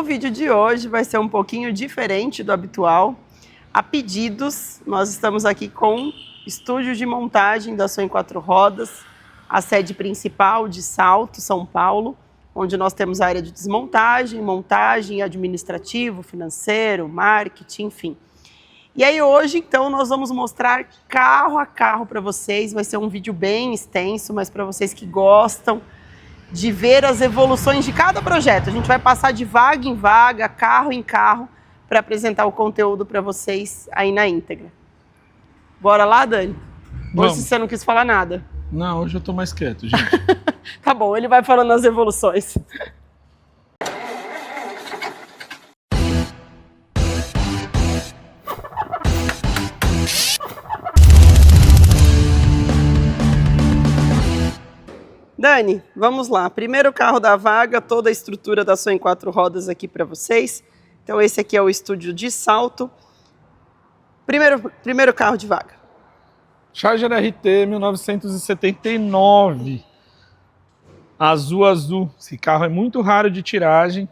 O vídeo de hoje vai ser um pouquinho diferente do habitual. A pedidos, nós estamos aqui com estúdio de montagem da Sonho 4 Rodas, a sede principal de Salto, São Paulo, onde nós temos a área de desmontagem, montagem, administrativo, financeiro, marketing, enfim. E aí hoje, então, nós vamos mostrar carro a carro para vocês. Vai ser um vídeo bem extenso, mas para vocês que gostam de ver as evoluções de cada projeto. A gente vai passar de vaga em vaga, carro em carro, para apresentar o conteúdo para vocês aí na íntegra. Bora lá, Dani? Hoje você não quis falar nada. Não, hoje eu tô mais quieto, gente. Tá bom, ele vai falando as evoluções. Dani, vamos lá. Primeiro carro da vaga, toda a estrutura da Sonho 4 Rodas aqui para vocês. Então esse aqui é o estúdio de Salto. Primeiro carro de vaga. Charger RT 1979. Azul. Esse carro é muito raro de tiragem.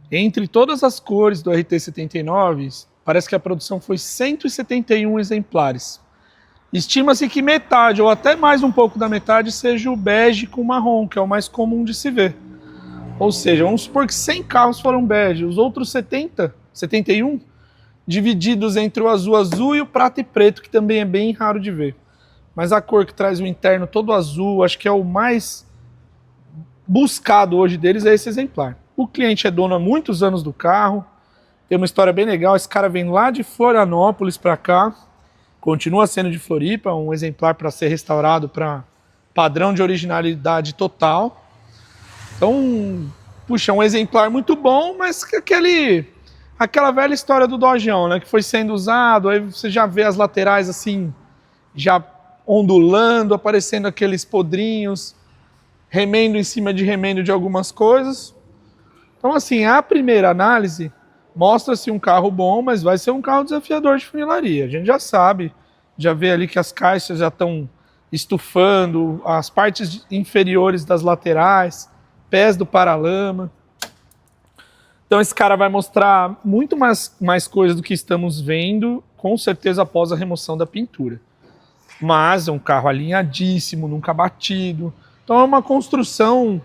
Entre todas as cores do RT 79, parece que a produção foi 171 exemplares. Estima-se que metade, ou até mais um pouco da metade, seja o bege com marrom, que é o mais comum de se ver. Ou seja, vamos supor que 100 carros foram bege, os outros 71, divididos entre o azul e o prata e preto, que também é bem raro de ver. Mas a cor que traz o interno todo azul, acho que é o mais buscado hoje deles, é esse exemplar. O cliente é dono há muitos anos do carro, tem uma história bem legal, esse cara vem lá de Florianópolis para cá, continua sendo de Floripa, um exemplar para ser restaurado para padrão de originalidade total. Então, puxa, um exemplar muito bom, mas aquela velha história do Dojão, né, que foi sendo usado, aí você já vê as laterais assim, já ondulando, aparecendo aqueles podrinhos, remendo em cima de remendo de algumas coisas. Então, assim, a primeira análise mostra-se um carro bom, mas vai ser um carro desafiador de funilaria. A gente já sabe, já vê ali que as caixas já estão estufando, as partes inferiores das laterais, pés do paralama. Então esse cara vai mostrar muito mais coisas do que estamos vendo, com certeza após a remoção da pintura. Mas é um carro alinhadíssimo, nunca batido. Então é uma construção,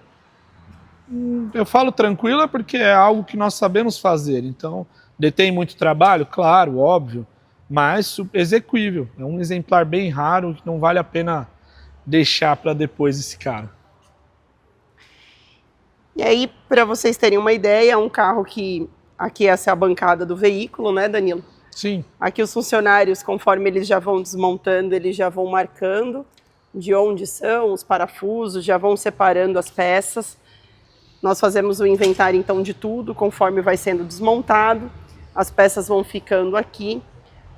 eu falo tranquila porque é algo que nós sabemos fazer. Então detém muito trabalho, claro, óbvio, mas execuível. É um exemplar bem raro que não vale a pena deixar para depois esse cara. E aí, para vocês terem uma ideia, é um carro que aqui essa é a bancada do veículo, né, Danilo? Sim. Aqui os funcionários, conforme eles já vão desmontando, eles já vão marcando de onde são os parafusos, já vão separando as peças. Nós fazemos o inventário, então, de tudo, conforme vai sendo desmontado. As peças vão ficando aqui.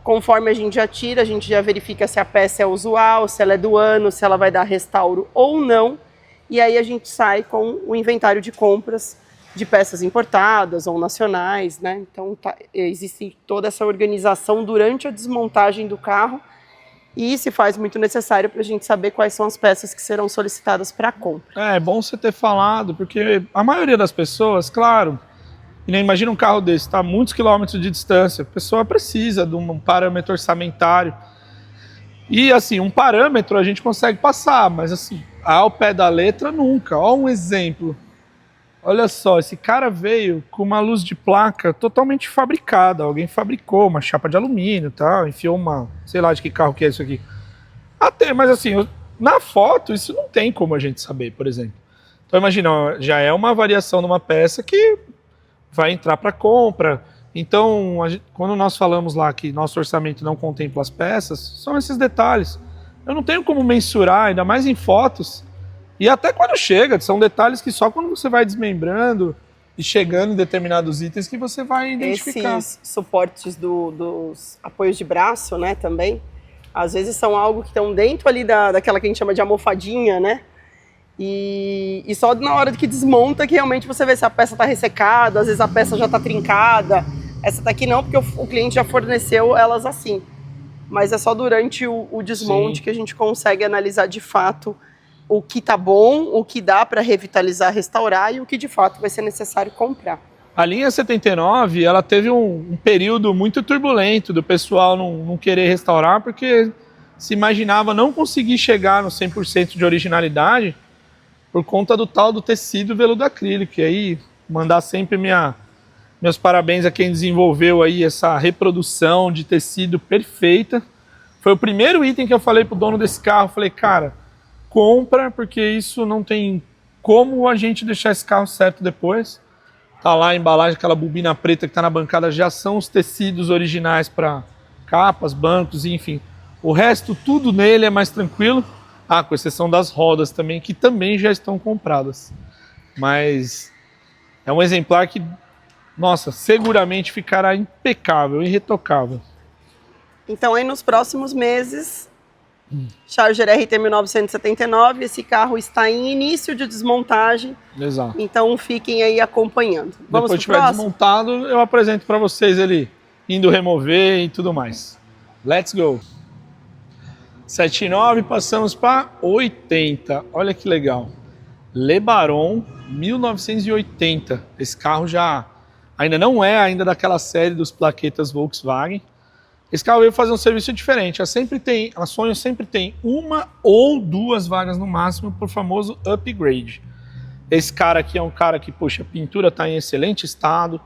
Conforme a gente já tira, a gente já verifica se a peça é usual, se ela é do ano, se ela vai dar restauro ou não. E aí a gente sai com o inventário de compras de peças importadas ou nacionais, né? Então existe toda essa organização durante a desmontagem do carro e se faz muito necessário para a gente saber quais são as peças que serão solicitadas para compra. É bom você ter falado, porque a maioria das pessoas, claro, imagina um carro desse, está a muitos quilômetros de distância, a pessoa precisa de um parâmetro orçamentário. E assim, um parâmetro a gente consegue passar, mas assim, ao pé da letra nunca. Olha um exemplo. Olha só, esse cara veio com uma luz de placa totalmente fabricada. Alguém fabricou uma chapa de alumínio, tá? Enfiou uma, sei lá de que carro que é isso aqui. Até, mas assim, na foto isso não tem como a gente saber, por exemplo. Então imagina, ó, já é uma variação numa peça que vai entrar para compra. Então, quando nós falamos lá que nosso orçamento não contempla as peças, são esses detalhes. Eu não tenho como mensurar, ainda mais em fotos. E até quando chega, são detalhes que só quando você vai desmembrando e chegando em determinados itens que você vai identificar. Esses suportes dos apoios de braço, né, também, às vezes são algo que estão dentro ali daquela que a gente chama de almofadinha, né? E só na hora que desmonta que realmente você vê se a peça está ressecada, às vezes a peça já está trincada. Essa daqui não, porque o cliente já forneceu elas assim. Mas é só durante o desmonte que a gente consegue analisar de fato o que tá bom, o que dá para revitalizar, restaurar e o que de fato vai ser necessário comprar. A linha 79, ela teve um período muito turbulento do pessoal não querer restaurar, porque se imaginava não conseguir chegar no 100% de originalidade por conta do tal do tecido veludo acrílico. E aí, mandar sempre meus parabéns a quem desenvolveu aí essa reprodução de tecido perfeita. Foi o primeiro item que eu falei pro dono desse carro. Falei, cara, compra, porque isso não tem como a gente deixar esse carro certo depois. Tá lá a embalagem, aquela bobina preta que tá na bancada, já são os tecidos originais para capas, bancos, enfim. O resto, tudo nele é mais tranquilo. Ah, com exceção das rodas também, que também já estão compradas. Mas é um exemplar que, nossa, seguramente ficará impecável, irretocável. Então aí nos próximos meses, Charger RT 1979, esse carro está em início de desmontagem. Exato. Então fiquem aí acompanhando. Vamos Depois que estiver desmontado, eu apresento para vocês ele indo remover e tudo mais. Let's go! 79, passamos para 80. Olha que legal. Le Baron 1980. Esse carro já ainda não é ainda daquela série dos plaquetas Volkswagen. Esse carro veio fazer um serviço diferente. A Sonhos sempre tem uma ou duas vagas no máximo para o famoso upgrade. Esse cara aqui é um cara que, poxa, a pintura está em excelente estado,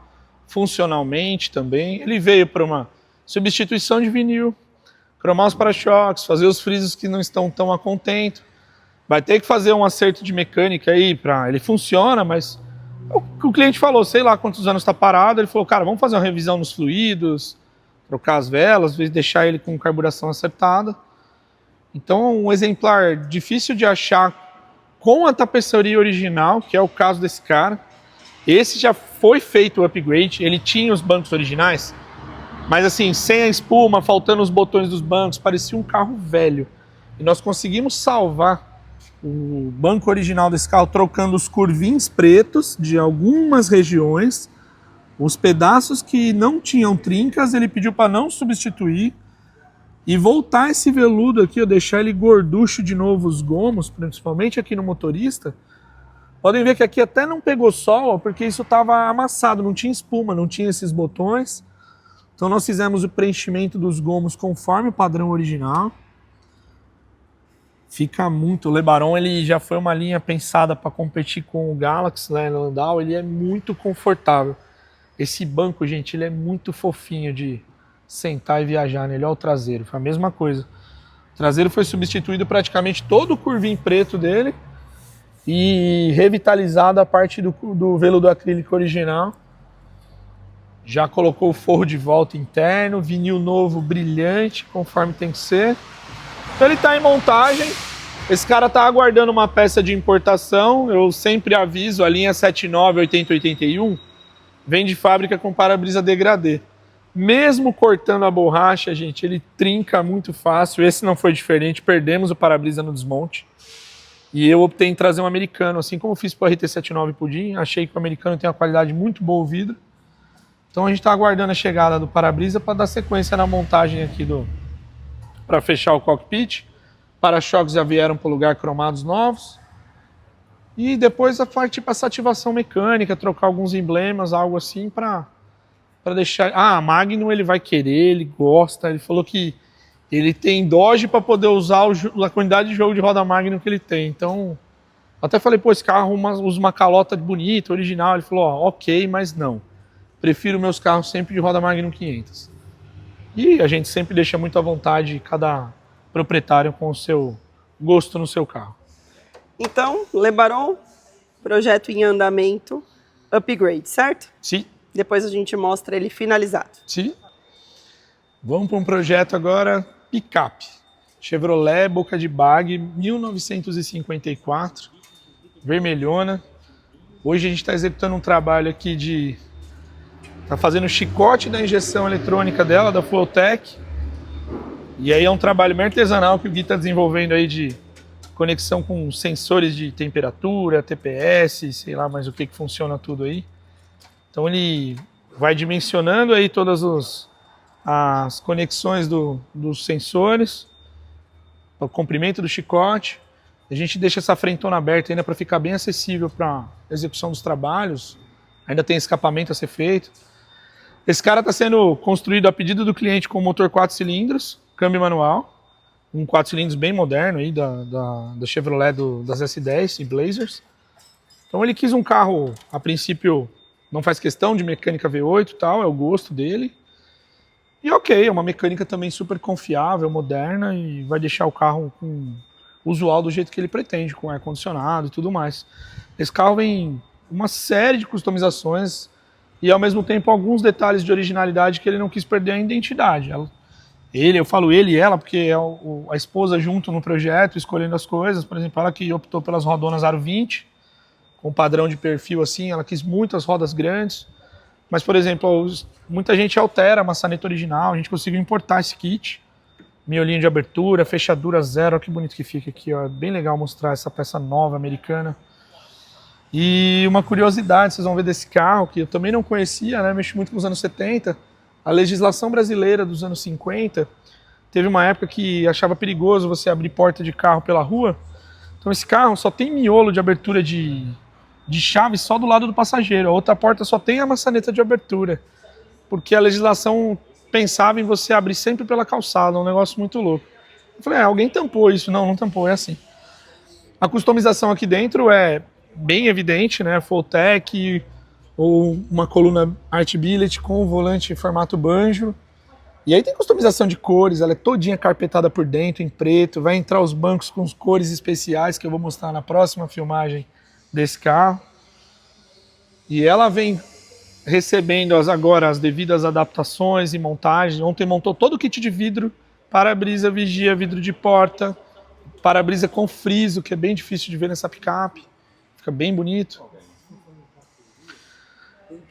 funcionalmente também. Ele veio para uma substituição de vinil, cromar os para-choques, fazer os frisos que não estão tão a contento. Vai ter que fazer um acerto de mecânica aí para ele funciona, mas o cliente falou, sei lá quantos anos está parado, ele falou, cara, vamos fazer uma revisão nos fluidos, trocar as velas, deixar ele com carburação acertada. Então, um exemplar difícil de achar com a tapeçaria original, que é o caso desse cara. Esse já foi feito o upgrade, ele tinha os bancos originais, mas assim, sem a espuma, faltando os botões dos bancos, parecia um carro velho. E nós conseguimos salvar o banco original desse carro trocando os curvins pretos de algumas regiões. Os pedaços que não tinham trincas, ele pediu para não substituir e voltar esse veludo aqui, deixar ele gorducho de novo, os gomos, principalmente aqui no motorista. Podem ver que aqui até não pegou sol, porque isso estava amassado, não tinha espuma, não tinha esses botões. Então nós fizemos o preenchimento dos gomos conforme o padrão original. Fica muito. O Le Baron, ele já foi uma linha pensada para competir com o Galaxy lá em Landau, ele é muito confortável. Esse banco, gente, ele é muito fofinho de sentar e viajar nele. Olha o traseiro, foi a mesma coisa. O traseiro foi substituído praticamente todo o curvinho preto dele e revitalizado a parte do veludo acrílico original. Já colocou o forro de volta interno, vinil novo brilhante, conforme tem que ser. Então ele está em montagem. Esse cara está aguardando uma peça de importação. Eu sempre aviso, a linha 79, 80, 81 vem de fábrica com para-brisa degradê. Mesmo cortando a borracha, gente, ele trinca muito fácil. Esse não foi diferente, perdemos o para-brisa no desmonte. E eu optei em trazer um americano, assim como fiz para o RT79 Pudim. Achei que o americano tem uma qualidade muito boa o vidro. Então a gente está aguardando a chegada do para-brisa para dar sequência na montagem aqui para fechar o cockpit. Para-choques já vieram para o lugar, cromados novos. E depois a parte para essa ativação mecânica, trocar alguns emblemas, algo assim para deixar... Ah, a Magnum ele vai querer, ele gosta, ele falou que ele tem Dodge para poder usar a quantidade de jogo de roda Magnum que ele tem. Então, até falei, pô, esse carro usa uma calota bonita, original. Ele falou, ó, ok, mas não. Prefiro meus carros sempre de roda Magnum 500. E a gente sempre deixa muito à vontade cada proprietário com o seu gosto no seu carro. Então, Le Baron, projeto em andamento, upgrade, certo? Sim. Depois a gente mostra ele finalizado. Sim. Vamos para um projeto agora, picape. Chevrolet Boca de Bag, 1954, vermelhona. Hoje a gente está executando um trabalho aqui Está fazendo o chicote da injeção eletrônica dela, da Fueltech. E aí é um trabalho bem artesanal que o Gui está desenvolvendo aí de conexão com sensores de temperatura, TPS, sei lá mais o que funciona tudo aí. Então ele vai dimensionando aí todas as conexões dos sensores, o comprimento do chicote. A gente deixa essa frentona aberta ainda para ficar bem acessível para a execução dos trabalhos. ainda tem escapamento a ser feito. Esse cara está sendo construído a pedido do cliente com motor 4 cilindros, câmbio manual, um 4 cilindros bem moderno aí da Chevrolet das S10 e Blazers. Então ele quis um carro, a princípio, não faz questão de mecânica V8 e tal, é o gosto dele. E ok, é uma mecânica também super confiável, moderna e vai deixar o carro usual do jeito que ele pretende, com ar-condicionado e tudo mais. Esse carro vem uma série de customizações e ao mesmo tempo alguns detalhes de originalidade que ele não quis perder a identidade. Eu falo ele e ela porque é a esposa junto no projeto, escolhendo as coisas. Por exemplo, ela que optou pelas rodonas Aro 20, com padrão de perfil assim, ela quis muitas rodas grandes. Mas, por exemplo, muita gente altera a maçaneta original, a gente conseguiu importar esse kit. Miolinho de abertura, fechadura zero, olha que bonito que fica aqui, ó. Bem legal mostrar essa peça nova americana. E uma curiosidade, vocês vão ver desse carro, que eu também não conhecia, né? Mexi muito com os anos 70. A legislação brasileira dos anos 50, teve uma época que achava perigoso você abrir porta de carro pela rua. Então esse carro só tem miolo de abertura de chave só do lado do passageiro. A outra porta só tem a maçaneta de abertura. Porque a legislação pensava em você abrir sempre pela calçada, um negócio muito louco. Eu falei, alguém tampou isso. Não tampou, é assim. A customização aqui dentro é bem evidente, né? Full tech, ou uma coluna Art Billet com o volante em formato banjo. E aí tem customização de cores, ela é todinha carpetada por dentro, em preto. Vai entrar os bancos com as cores especiais, que eu vou mostrar na próxima filmagem desse carro. E ela vem recebendo agora as devidas adaptações e montagens. Ontem montou todo o kit de vidro, para-brisa, vigia, vidro de porta, para-brisa com friso, que é bem difícil de ver nessa picape. Fica bem bonito.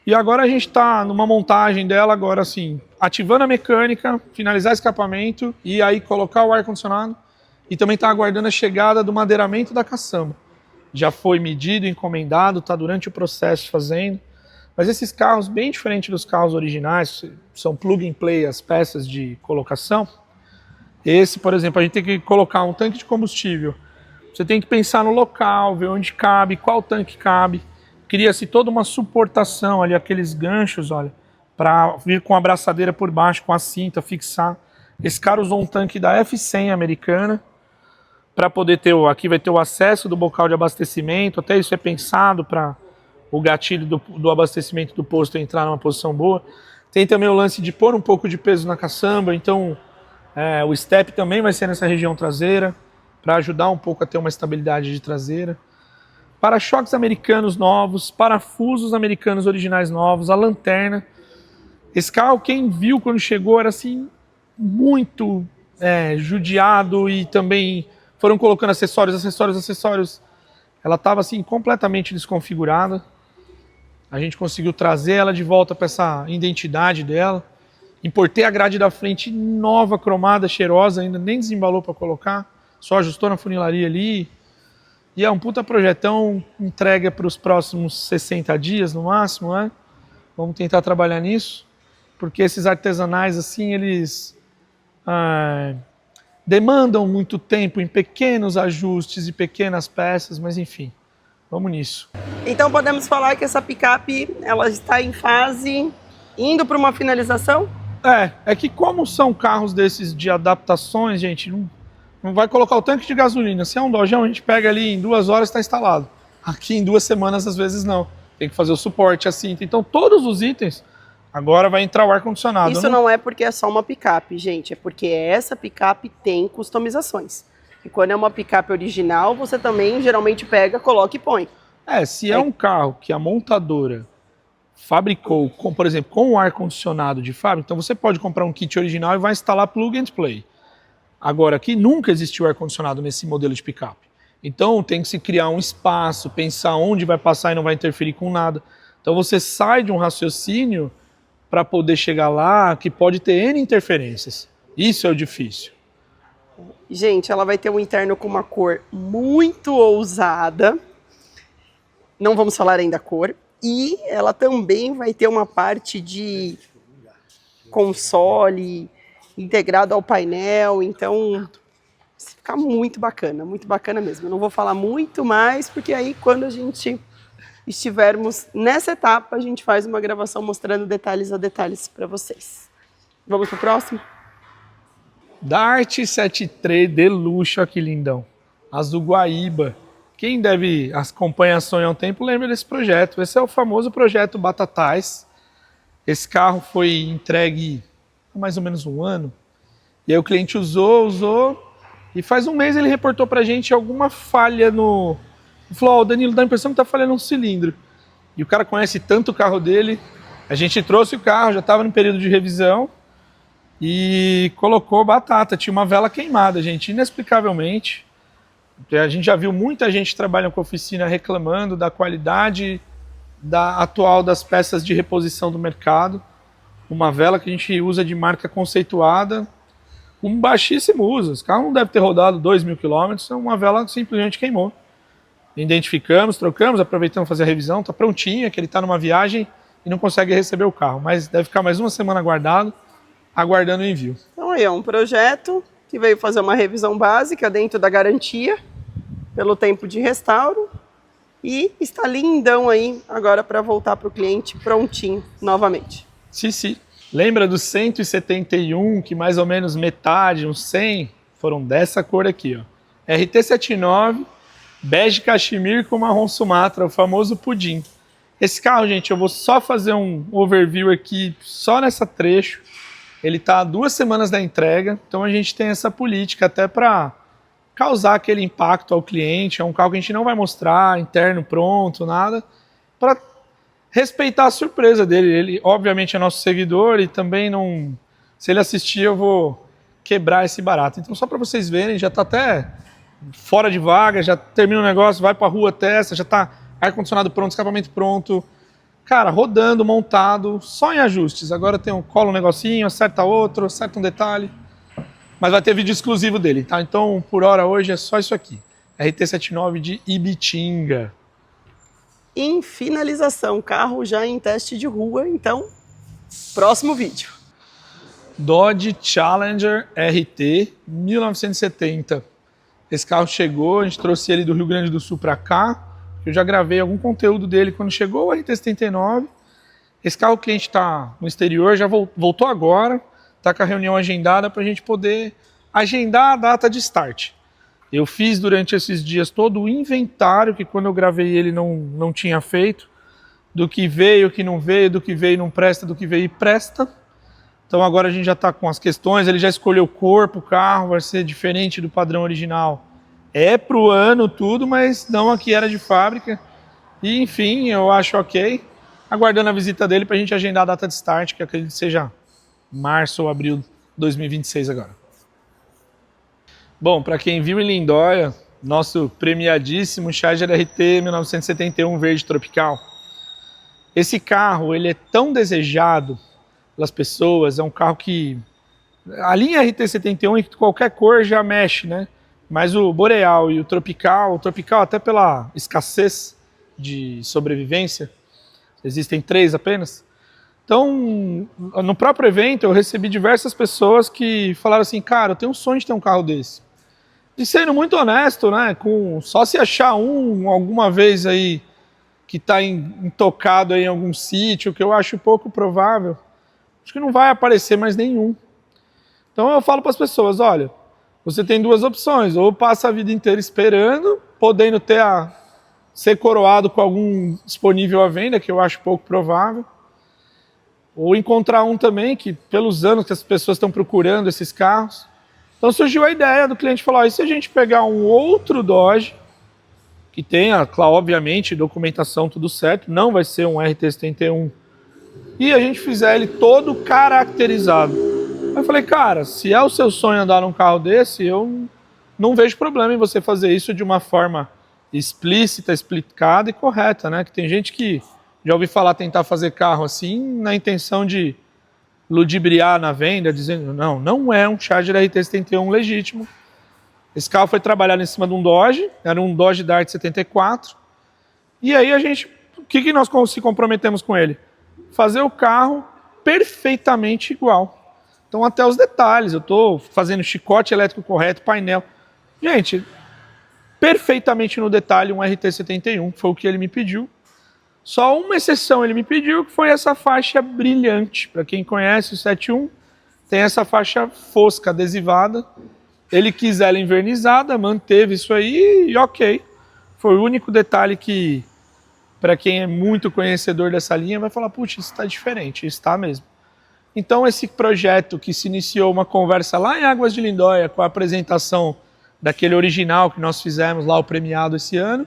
E agora a gente está numa montagem dela, agora assim, ativando a mecânica, finalizar o escapamento e aí colocar o ar-condicionado. E também está aguardando a chegada do madeiramento da caçamba. Já foi medido, encomendado, está durante o processo fazendo. Mas esses carros, bem diferente dos carros originais, são plug and play as peças de colocação. Esse, por exemplo, a gente tem que colocar um tanque de combustível. Você tem que pensar no local, ver onde cabe, qual tanque cabe. Cria-se toda uma suportação ali, aqueles ganchos, olha, para vir com a abraçadeira por baixo, com a cinta, fixar. Esse cara usou um tanque da F100 americana, para poder ter, aqui vai ter o acesso do bocal de abastecimento, até isso é pensado para o gatilho do abastecimento do posto entrar numa posição boa. Tem também o lance de pôr um pouco de peso na caçamba, então o step também vai ser nessa região traseira, para ajudar um pouco a ter uma estabilidade de traseira. Para-choques americanos novos, parafusos americanos originais novos, a lanterna. Esse carro, quem viu quando chegou, era assim, muito judiado e também foram colocando acessórios. Ela estava assim completamente desconfigurada. A gente conseguiu trazer ela de volta para essa identidade dela. Importei a grade da frente nova, cromada, cheirosa, ainda nem desembalou para colocar. Só ajustou na funilaria ali. E é um puta projetão, entrega para os próximos 60 dias no máximo, né? Vamos tentar trabalhar nisso. Porque esses artesanais assim, eles demandam muito tempo em pequenos ajustes e pequenas peças, mas enfim, vamos nisso. Então podemos falar que essa picape, ela está em fase, indo para uma finalização? É que como são carros desses de adaptações, gente, não vai colocar o tanque de gasolina. Se é um dojão, a gente pega ali em 2 horas, está instalado. Aqui em 2 semanas, às vezes não. Tem que fazer o suporte, a cinta. Então todos os itens, agora vai entrar o ar-condicionado. Isso não é porque é só uma picape, gente. É porque essa picape tem customizações. E quando é uma picape original, você também geralmente pega, coloca e põe. Se é um carro que a montadora fabricou, por exemplo, com o ar-condicionado de fábrica, então você pode comprar um kit original e vai instalar plug and play. Agora, aqui nunca existiu ar-condicionado nesse modelo de picape. Então tem que se criar um espaço, pensar onde vai passar e não vai interferir com nada. Então você sai de um raciocínio para poder chegar lá que pode ter N interferências. Isso é o difícil. Gente, ela vai ter um interno com uma cor muito ousada. Não vamos falar ainda a cor. E ela também vai ter uma parte de console integrado ao painel. Então, fica muito bacana mesmo. Eu não vou falar muito mais, porque aí quando a gente estivermos nessa etapa, a gente faz uma gravação mostrando detalhes a detalhes para vocês. Vamos para o próximo? Dart 73 de luxo aqui, lindão. Azul Guaíba. Quem deve acompanhar a Sonho há um tempo lembra desse projeto. Esse é o famoso projeto Batatais. Esse carro foi entregue há mais ou menos um ano. E aí o cliente usou. E faz um mês ele reportou pra gente alguma falha no... Ele falou, Danilo, dá a impressão que tá falhando um cilindro. E o cara conhece tanto o carro dele. A gente trouxe o carro, já estava no período de revisão. E colocou batata. Tinha uma vela queimada, gente, inexplicavelmente. A gente já viu muita gente trabalhando com oficina reclamando da qualidade atual das peças de reposição do mercado. Uma vela que a gente usa de marca conceituada, com baixíssimo uso. Esse carro não deve ter rodado 2.000 km, uma vela simplesmente queimou. Identificamos, trocamos, aproveitamos para fazer a revisão, está prontinha, que ele está numa viagem e não consegue receber o carro, mas deve ficar mais uma semana guardado, aguardando o envio. Então aí é um projeto que veio fazer uma revisão básica dentro da garantia, pelo tempo de restauro, e está lindão aí agora para voltar para o cliente prontinho novamente. Sim. Lembra do 171, que mais ou menos metade, uns 100, foram dessa cor aqui, ó. RT79, bege cachemir com marrom Sumatra, o famoso pudim. Esse carro, gente, eu vou só fazer um overview aqui, só nessa trecho. Ele está há 2 semanas da entrega, então a gente tem essa política até para causar aquele impacto ao cliente. É um carro que a gente não vai mostrar, interno pronto, nada, para respeitar a surpresa dele. Ele, obviamente, é nosso seguidor e também não... Se ele assistir, eu vou quebrar esse barato. Então, só para vocês verem, já está até fora de vaga, já termina o negócio, vai para a rua, testa, já está ar-condicionado pronto, escapamento pronto. Cara, rodando, montado, só em ajustes. Agora tem cola um negocinho, acerta outro, acerta um detalhe. Mas vai ter vídeo exclusivo dele, tá? Então, por hora hoje é só isso aqui. RT79 de Ibitinga. Em finalização, carro já em teste de rua, então, próximo vídeo. Dodge Challenger RT 1970. Esse carro chegou, a gente trouxe ele do Rio Grande do Sul para cá. Eu já gravei algum conteúdo dele quando chegou o RT79. Esse carro o cliente está no exterior, já voltou agora, está com a reunião agendada para a gente poder agendar a data de start. Eu fiz durante esses dias todo o inventário que quando eu gravei ele não tinha feito, do que veio, o que não veio, do que veio e não presta, do que veio e presta. Então agora a gente já está com as questões, ele já escolheu cor para o carro, vai ser diferente do padrão original. É para o ano tudo, mas não aqui era de fábrica. E enfim, eu acho ok. Aguardando a visita dele para a gente agendar a data de start, que acredito que seja março ou abril de 2026 agora. Bom, para quem viu em Lindóia, nosso premiadíssimo Charger RT 1971 verde tropical. Esse carro, ele é tão desejado pelas pessoas, é um carro que... A linha RT71 em qualquer cor já mexe, né? Mas o Boreal e o Tropical até pela escassez de sobrevivência, existem 3 apenas. Então, no próprio evento, eu recebi diversas pessoas que falaram assim, cara, eu tenho um sonho de ter um carro desse. E sendo muito honesto, né, só se achar alguma vez aí que está intocado aí em algum sítio, que eu acho pouco provável, acho que não vai aparecer mais nenhum. Então eu falo para as pessoas, olha, você tem 2 opções, ou passa a vida inteira esperando, podendo ser coroado com algum disponível à venda, que eu acho pouco provável, ou encontrar um também, que pelos anos que as pessoas estão procurando esses carros. Então surgiu a ideia do cliente falar, e se a gente pegar um outro Dodge, que tenha, claro, obviamente, documentação tudo certo, não vai ser um RT71, e a gente fizer ele todo caracterizado. Aí eu falei, cara, se é o seu sonho andar num carro desse, eu não vejo problema em você fazer isso de uma forma explícita, explicada e correta, né? Que tem gente que já ouvi falar tentar fazer carro assim na intenção de ludibriar na venda, dizendo, não é um Charger RT71 legítimo. Esse carro foi trabalhado em cima de um Dodge, era um Dodge Dart 74, e aí o que nós se comprometemos com ele? Fazer o carro perfeitamente igual. Então até os detalhes, eu estou fazendo chicote elétrico correto, painel. Gente, perfeitamente no detalhe um RT71, foi o que ele me pediu. Só uma exceção ele me pediu, que foi essa faixa brilhante. Para quem conhece o 71, tem essa faixa fosca, adesivada. Ele quis ela invernizada, manteve isso aí e ok. Foi o único detalhe que, para quem é muito conhecedor dessa linha, vai falar, putz, isso está diferente, isso está mesmo. Então esse projeto que se iniciou uma conversa lá em Águas de Lindóia, com a apresentação daquele original que nós fizemos lá, o premiado esse ano,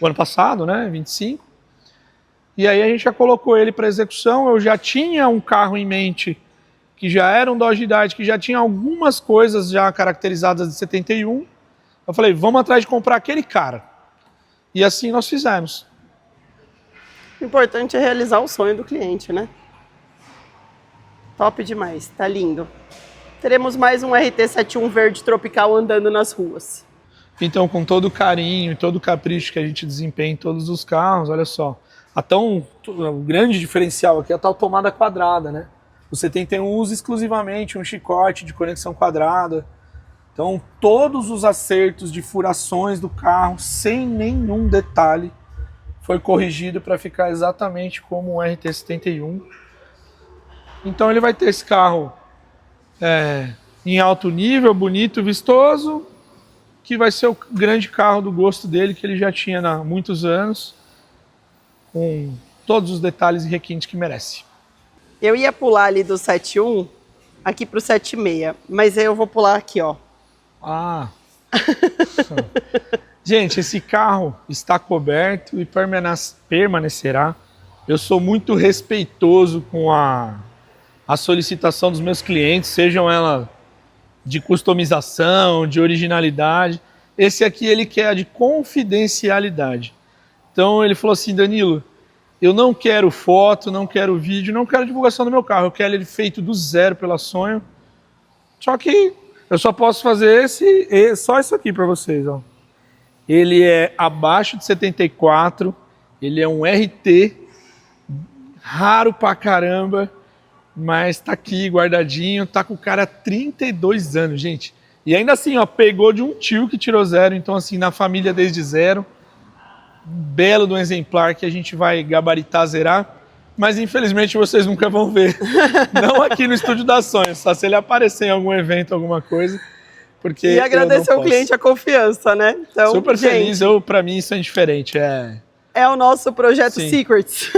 o ano passado, né, 25. E aí a gente já colocou ele para execução. Eu já tinha um carro em mente, que já era um Dodge Dart, que já tinha algumas coisas já caracterizadas de 71. Eu falei, vamos atrás de comprar aquele cara. E assim nós fizemos. O importante é realizar o sonho do cliente, né? Top demais, tá lindo. Teremos mais um RT71 verde tropical andando nas ruas. Então, com todo o carinho e todo o capricho que a gente desempenha em todos os carros, olha só. O grande diferencial aqui é a tal tomada quadrada, né? O 71 usa exclusivamente um chicote de conexão quadrada. Então, todos os acertos de furações do carro, sem nenhum detalhe, foi corrigido para ficar exatamente como um RT71. Então, ele vai ter esse carro em alto nível, bonito, vistoso, que vai ser o grande carro do gosto dele, que ele já tinha há muitos anos, com todos os detalhes e requintes que merece. Eu ia pular ali do 71 aqui pro 76, mas aí eu vou pular aqui, ó. Ah! Gente, esse carro está coberto e permanecerá. Eu sou muito respeitoso com a solicitação dos meus clientes, sejam elas de customização, de originalidade. Esse aqui ele quer a de confidencialidade. Então ele falou assim, Danilo, eu não quero foto, não quero vídeo, não quero divulgação do meu carro, eu quero ele feito do zero pela Sonho. Só que eu só posso fazer só isso aqui para vocês, ó. Ele é abaixo de 74, ele é um RT, raro pra caramba, mas tá aqui guardadinho, tá com o cara há 32 anos, gente. E ainda assim, ó, pegou de um tio que tirou zero, então assim, na família desde zero. Belo de um exemplar que a gente vai gabaritar, zerar, mas infelizmente vocês nunca vão ver. Não aqui no Estúdio da Sonho, só se ele aparecer em algum evento, alguma coisa. Porque e agradecer ao cliente a confiança, né? Então, super feliz, para mim isso é indiferente. É o nosso projeto Sim. Secrets.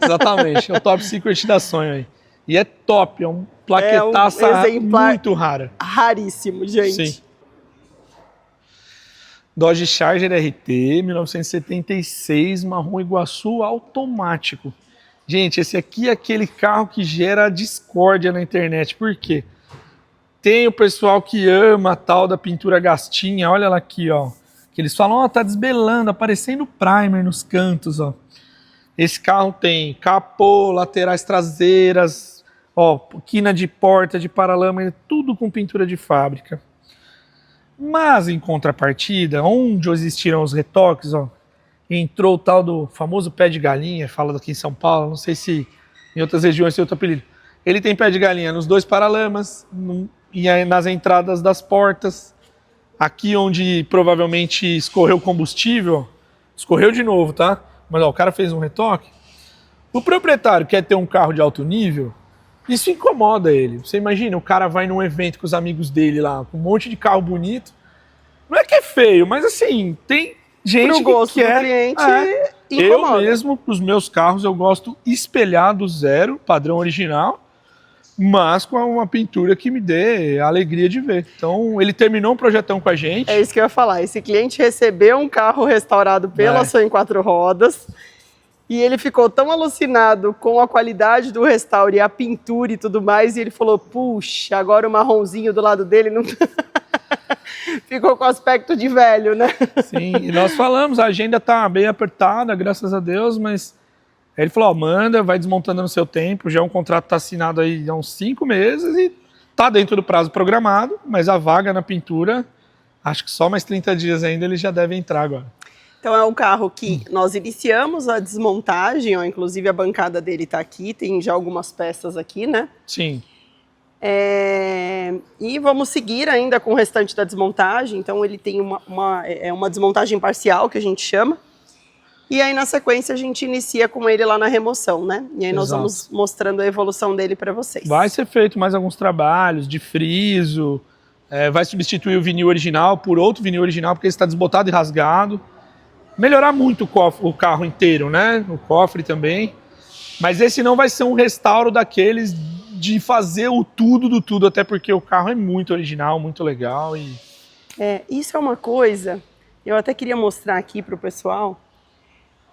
Exatamente, é o Top Secret da Sonho aí. E é top, é um plaquetaça muito rara. Raríssimo, gente. Sim. Dodge Charger RT, 1976, marrom Iguaçu automático. Gente, esse aqui é aquele carro que gera discórdia na internet. Por quê? Tem o pessoal que ama a tal da pintura gastinha. Olha lá aqui, ó. Que eles falam, ó, tá desbelando, aparecendo primer nos cantos, ó. Esse carro tem capô, laterais traseiras, ó, quina de porta, de paralama, tudo com pintura de fábrica. Mas, em contrapartida, onde existiram os retoques, ó, entrou o tal do famoso pé de galinha, fala aqui em São Paulo, não sei se em outras regiões tem outro apelido. Ele tem pé de galinha nos dois paralamas, e nas entradas das portas. Aqui onde provavelmente escorreu combustível, escorreu de novo, tá? Mas ó, o cara fez um retoque. O proprietário quer ter um carro de alto nível, isso incomoda ele. Você imagina, o cara vai num evento com os amigos dele lá, com um monte de carro bonito. Não é que é feio, mas assim, tem gente Pro gosto que quer. Do cliente, incomoda. Eu mesmo, os meus carros, eu gosto espelhar do zero, padrão original, mas com uma pintura que me dê a alegria de ver. Então, ele terminou um projetão com a gente. É isso que eu ia falar. Esse cliente recebeu um carro restaurado pela Sonho em 4 rodas. E ele ficou tão alucinado com a qualidade do restauro e a pintura e tudo mais, e ele falou, puxa, agora o marronzinho do lado dele não... ficou com aspecto de velho, né? Sim, e nós falamos, a agenda tá bem apertada, graças a Deus, mas ele falou, ó, manda, vai desmontando no seu tempo, já um contrato tá assinado aí há uns 5 meses e tá dentro do prazo programado, mas a vaga na pintura, acho que só mais 30 dias ainda ele já deve entrar agora. Então é um carro que nós iniciamos a desmontagem, ó, inclusive a bancada dele está aqui, tem já algumas peças aqui, né? Sim. E vamos seguir ainda com o restante da desmontagem, então ele tem uma desmontagem parcial, que a gente chama. E aí, na sequência, a gente inicia com ele lá na remoção, né? E aí nós Exato. vamos mostrando a evolução dele para vocês. Vai ser feito mais alguns trabalhos de friso, vai substituir o vinil original por outro vinil original, porque ele está desbotado e rasgado. Melhorar muito o carro inteiro, né? O cofre também. Mas esse não vai ser um restauro daqueles de fazer o tudo do tudo, até porque o carro é muito original, muito legal. Isso é uma coisa, eu até queria mostrar aqui para o pessoal,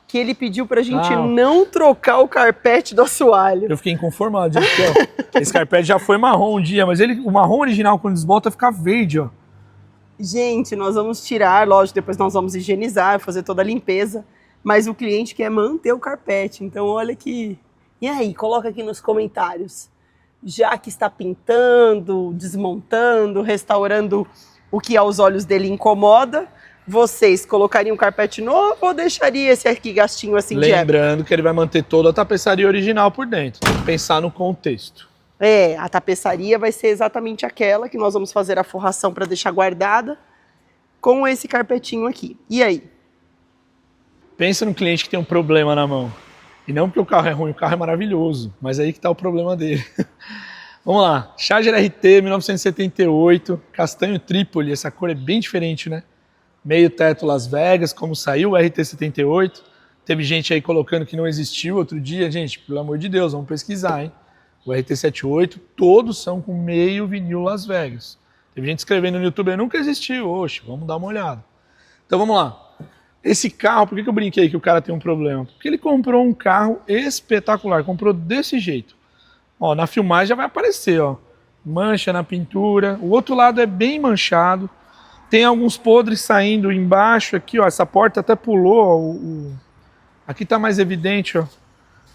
que ele pediu pra gente não trocar o carpete do assoalho. Eu fiquei inconformado, gente, ó. Esse carpete já foi marrom um dia, mas o marrom original, quando desbota, fica verde, ó. Gente, nós vamos tirar, lógico, depois nós vamos higienizar, fazer toda a limpeza, mas o cliente quer manter o carpete, então olha que... E aí, coloca aqui nos comentários, já que está pintando, desmontando, restaurando o que aos olhos dele incomoda, vocês colocariam um carpete novo ou deixaria esse aqui gastinho assim de época? Lembrando que ele vai manter toda a tapeçaria original por dentro. Tem que pensar no contexto. A tapeçaria vai ser exatamente aquela que nós vamos fazer a forração para deixar guardada com esse carpetinho aqui. E aí? Pensa no cliente que tem um problema na mão. E não porque o carro é ruim, o carro é maravilhoso. Mas aí que está o problema dele. Vamos lá. Charger RT 1978, castanho Trípoli. Essa cor é bem diferente, né? Meio teto Las Vegas, como saiu o RT78. Teve gente aí colocando que não existiu outro dia. Gente, pelo amor de Deus, vamos pesquisar, hein? O RT78, todos são com meio vinil Las Vegas. Teve gente escrevendo no YouTube, nunca existiu. Oxe, vamos dar uma olhada. Então vamos lá. Esse carro, por que eu brinquei que o cara tem um problema? Porque ele comprou um carro espetacular, comprou desse jeito. Ó, na filmagem já vai aparecer, ó. Mancha na pintura. O outro lado é bem manchado. Tem alguns podres saindo embaixo aqui, ó. Essa porta até pulou, ó. Aqui tá mais evidente, ó.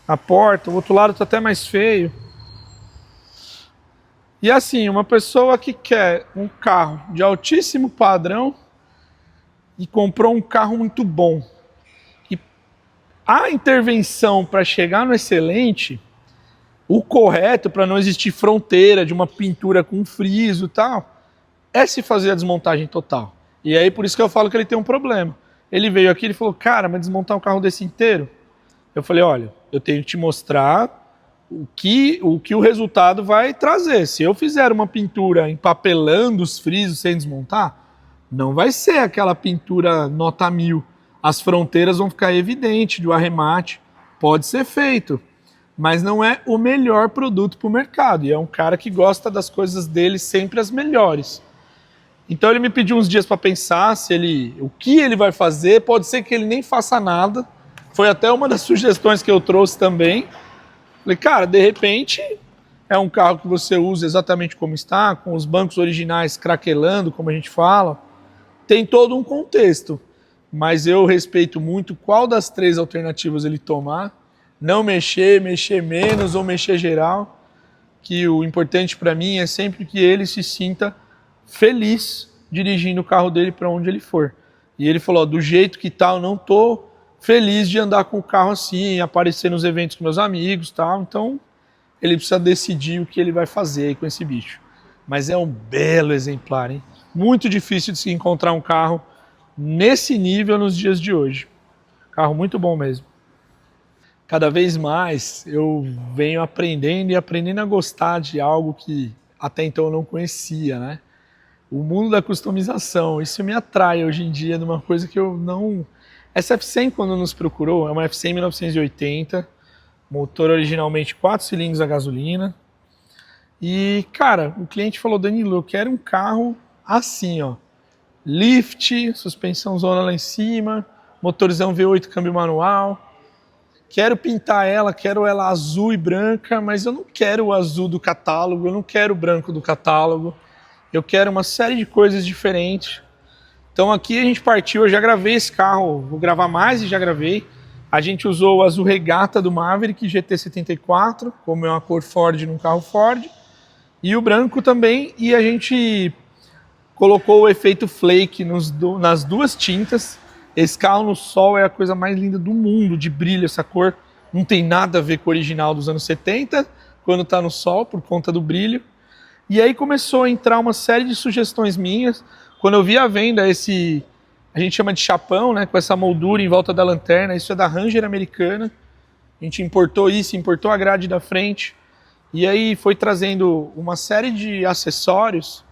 A porta, o outro lado tá até mais feio. E assim, uma pessoa que quer um carro de altíssimo padrão e comprou um carro muito bom. E a intervenção para chegar no excelente, o correto para não existir fronteira de uma pintura com friso e tal, é se fazer a desmontagem total. E aí por isso que eu falo que ele tem um problema. Ele veio aqui e falou, cara, mas desmontar um carro desse inteiro? Eu falei, olha, eu tenho que te mostrar o que o resultado vai trazer. Se eu fizer uma pintura empapelando os frisos sem desmontar, não vai ser aquela pintura nota 1000. As fronteiras vão ficar evidentes do arremate. Pode ser feito, mas não é o melhor produto para o mercado. E é um cara que gosta das coisas dele sempre as melhores. Então ele me pediu uns dias para pensar o que ele vai fazer. Pode ser que ele nem faça nada. Foi até uma das sugestões que eu trouxe também. Falei, cara, de repente é um carro que você usa exatamente como está, com os bancos originais craquelando, como a gente fala. Tem todo um contexto, mas eu respeito muito qual das três alternativas ele tomar. Não mexer, mexer menos ou mexer geral. Que o importante para mim é sempre que ele se sinta feliz dirigindo o carro dele para onde ele for. E ele falou, do jeito que tá, eu não tô feliz de andar com o carro assim, aparecer nos eventos com meus amigos e tal. Então, ele precisa decidir o que ele vai fazer aí com esse bicho. Mas é um belo exemplar, hein? Muito difícil de se encontrar um carro nesse nível nos dias de hoje. Carro muito bom mesmo. Cada vez mais eu venho aprendendo a gostar de algo que até então eu não conhecia, né? O mundo da customização, isso me atrai hoje em dia numa coisa que eu não... Essa F100, quando nos procurou, é uma F100 1980, motor originalmente 4 cilindros a gasolina. E, cara, o cliente falou, Danilo, eu quero um carro assim, ó. Lift, suspensão zona lá em cima, motorzão V8 câmbio manual. Quero pintar ela, quero ela azul e branca, mas eu não quero o azul do catálogo, eu não quero o branco do catálogo. Eu quero uma série de coisas diferentes. Então aqui a gente partiu, eu já gravei esse carro, vou gravar mais e já gravei. A gente usou o azul regata do Maverick GT74, como é uma cor Ford num carro Ford. E o branco também, e a gente colocou o efeito flake nas duas tintas. Esse carro no sol é a coisa mais linda do mundo, de brilho, essa cor. Não tem nada a ver com o original dos anos 70, quando está no sol, por conta do brilho. E aí começou a entrar uma série de sugestões minhas. Quando eu vi à venda esse a gente chama de chapão, né, com essa moldura em volta da lanterna. Isso é da Ranger americana. A gente importou isso, importou a grade da frente. E aí foi trazendo uma série de acessórios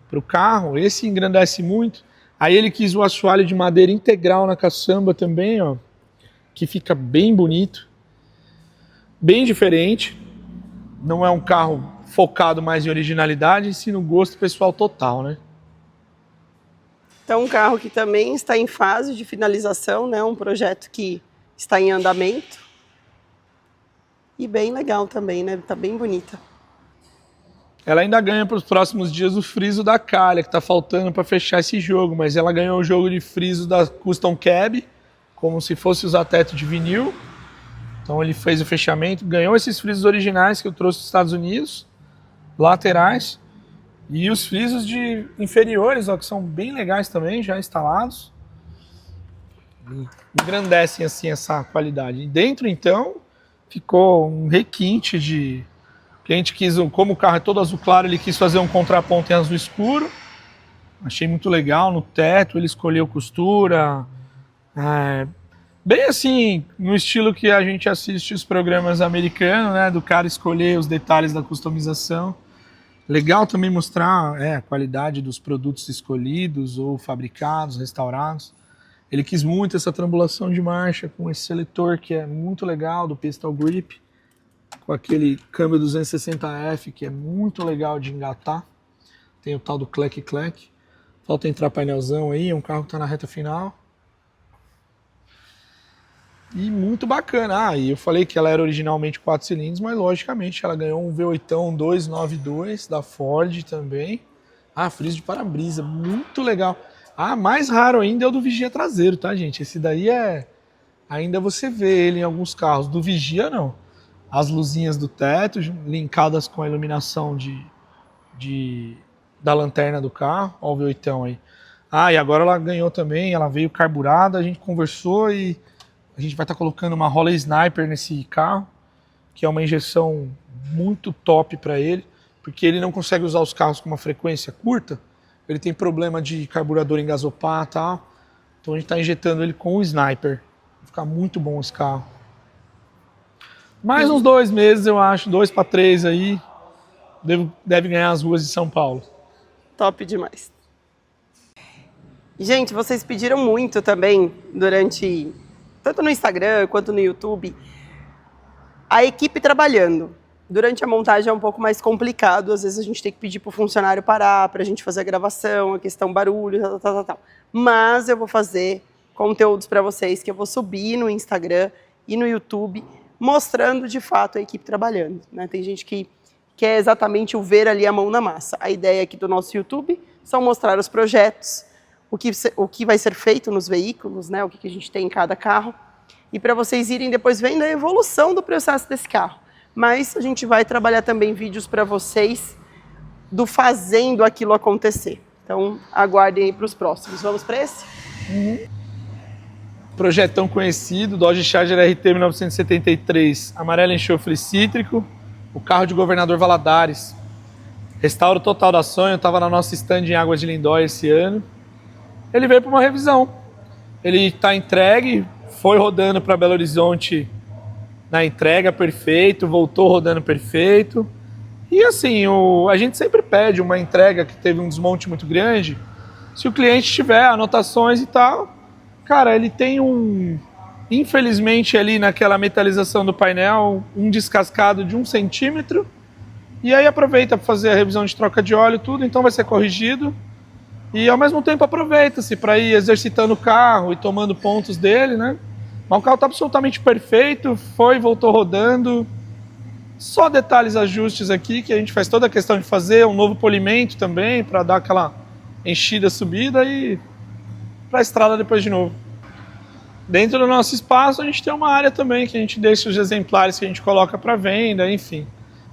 para o carro. Esse engrandece muito. Aí ele quis o assoalho de madeira integral na caçamba também, ó, que fica bem bonito. Bem diferente. Não é um carro focado mais em originalidade, e sim no gosto pessoal total, né? Então, um carro que também está em fase de finalização, né? Um projeto que está em andamento. E bem legal também, né? Tá bem bonita. Ela ainda ganha para os próximos dias o friso da Calha, que está faltando para fechar esse jogo, mas ela ganhou o jogo de friso da Custom Cab, como se fosse usar teto de vinil. Então ele fez o fechamento, ganhou esses frisos originais que eu trouxe dos Estados Unidos, laterais, e os frisos de inferiores, ó, que são bem legais também, já instalados. E engrandecem assim essa qualidade. E dentro então ficou um requinte de... O cliente quis, como o carro é todo azul claro, ele quis fazer um contraponto em azul escuro. Achei muito legal no teto, ele escolheu costura. Bem assim, no estilo que a gente assiste os programas americanos, né? Do cara escolher os detalhes da customização. Legal também mostrar a qualidade dos produtos escolhidos ou fabricados, restaurados. Ele quis muito essa trambulação de marcha com esse seletor que é muito legal, do Pistol Grip. Com aquele câmbio 260F que é muito legal de engatar. Tem o tal do clack-clack. Falta entrar painelzão aí, é um carro que está na reta final. E muito bacana. E eu falei que ela era originalmente 4 cilindros, mas logicamente ela ganhou um V8 292 da Ford também. Friso de para-brisa, muito legal. Mais raro ainda é o do vigia traseiro, tá, gente? Esse daí ainda você vê ele em alguns carros. Do vigia, não. As luzinhas do teto linkadas com a iluminação da lanterna do carro. Olha o V8 aí. E agora ela ganhou também, ela veio carburada, a gente conversou e a gente vai estar colocando uma Holley Sniper nesse carro, que é uma injeção muito top para ele, porque ele não consegue usar os carros com uma frequência curta, ele tem problema de carburador engasopar e tal, então a gente está injetando ele com o Sniper. Vai ficar muito bom esse carro. Mais uns 2 meses, eu acho, 2 para 3 aí, deve ganhar as ruas de São Paulo. Top demais. Gente, vocês pediram muito também durante, tanto no Instagram quanto no YouTube, a equipe trabalhando. Durante a montagem é um pouco mais complicado, às vezes a gente tem que pedir para o funcionário parar, para a gente fazer a gravação, a questão barulho, tal. Mas eu vou fazer conteúdos para vocês que eu vou subir no Instagram e no YouTube, mostrando de fato a equipe trabalhando, né? Tem gente que quer exatamente o ver ali a mão na massa. A ideia aqui do nosso YouTube são mostrar os projetos, o que vai ser feito nos veículos, né? O que a gente tem em cada carro, e para vocês irem depois vendo a evolução do processo desse carro. Mas a gente vai trabalhar também vídeos para vocês do fazendo aquilo acontecer. Então aguardem aí para os próximos. Vamos para esse? Projetão conhecido, Dodge Charger RT 1973, amarelo enxofre cítrico, o carro de governador Valadares. Restauro total da Sonho, estava na nossa stand em Águas de Lindóia esse ano. Ele veio para uma revisão. Ele está entregue, foi rodando para Belo Horizonte na entrega perfeito, voltou rodando perfeito. E assim, a gente sempre pede uma entrega que teve um desmonte muito grande. Se o cliente tiver anotações e tal, cara, ele tem infelizmente ali naquela metalização do painel, um descascado de 1 centímetro. E aí aproveita para fazer a revisão de troca de óleo, tudo, então vai ser corrigido. E ao mesmo tempo aproveita-se para ir exercitando o carro e tomando pontos dele, né? Mas o carro está absolutamente perfeito, voltou rodando. Só detalhes, ajustes aqui, que a gente faz toda a questão de fazer, um novo polimento também, para dar aquela enchida, subida e para a estrada depois de novo. Dentro do nosso espaço a gente tem uma área também que a gente deixa os exemplares que a gente coloca para venda, enfim.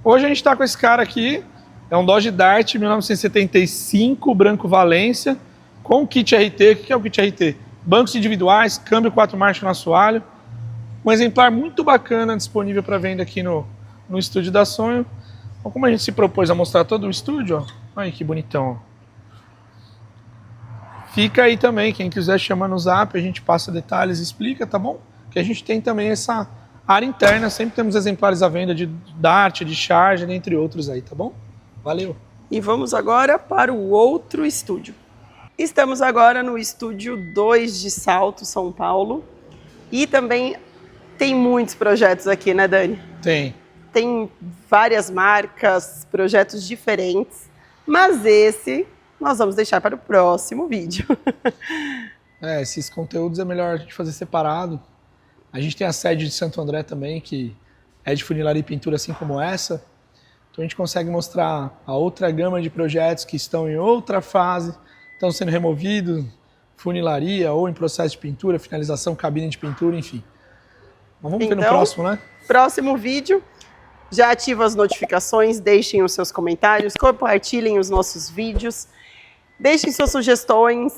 Hoje a gente está com esse cara aqui, é um Dodge Dart 1975, branco Valência, com kit RT. O que é o kit RT? Bancos individuais, câmbio 4 marchas no assoalho. Um exemplar muito bacana disponível para venda aqui no estúdio da Sonho. Então, como a gente se propôs a mostrar todo o estúdio, ó, olha que bonitão. Ó. fica aí também, quem quiser chama no zap, a gente passa detalhes, explica, tá bom? Que a gente tem também essa área interna, sempre temos exemplares à venda de Dart, de Charger, entre outros aí, tá bom? Valeu! E vamos agora para o outro estúdio. Estamos agora no estúdio 2 de Salto, São Paulo. E também tem muitos projetos aqui, né, Dani? Tem. Tem várias marcas, projetos diferentes. Mas esse nós vamos deixar para o próximo vídeo. Esses conteúdos é melhor a gente fazer separado. A gente tem a sede de Santo André também, que é de funilaria e pintura assim como essa. Então a gente consegue mostrar a outra gama de projetos que estão em outra fase, estão sendo removidos, funilaria ou em processo de pintura, finalização, cabine de pintura, enfim. Mas vamos ver no próximo, né? Próximo vídeo. Já ativa as notificações, deixem os seus comentários, compartilhem os nossos vídeos, deixem suas sugestões.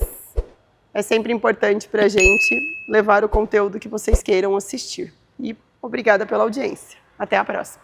É sempre importante para a gente levar o conteúdo que vocês queiram assistir. E obrigada pela audiência. Até a próxima.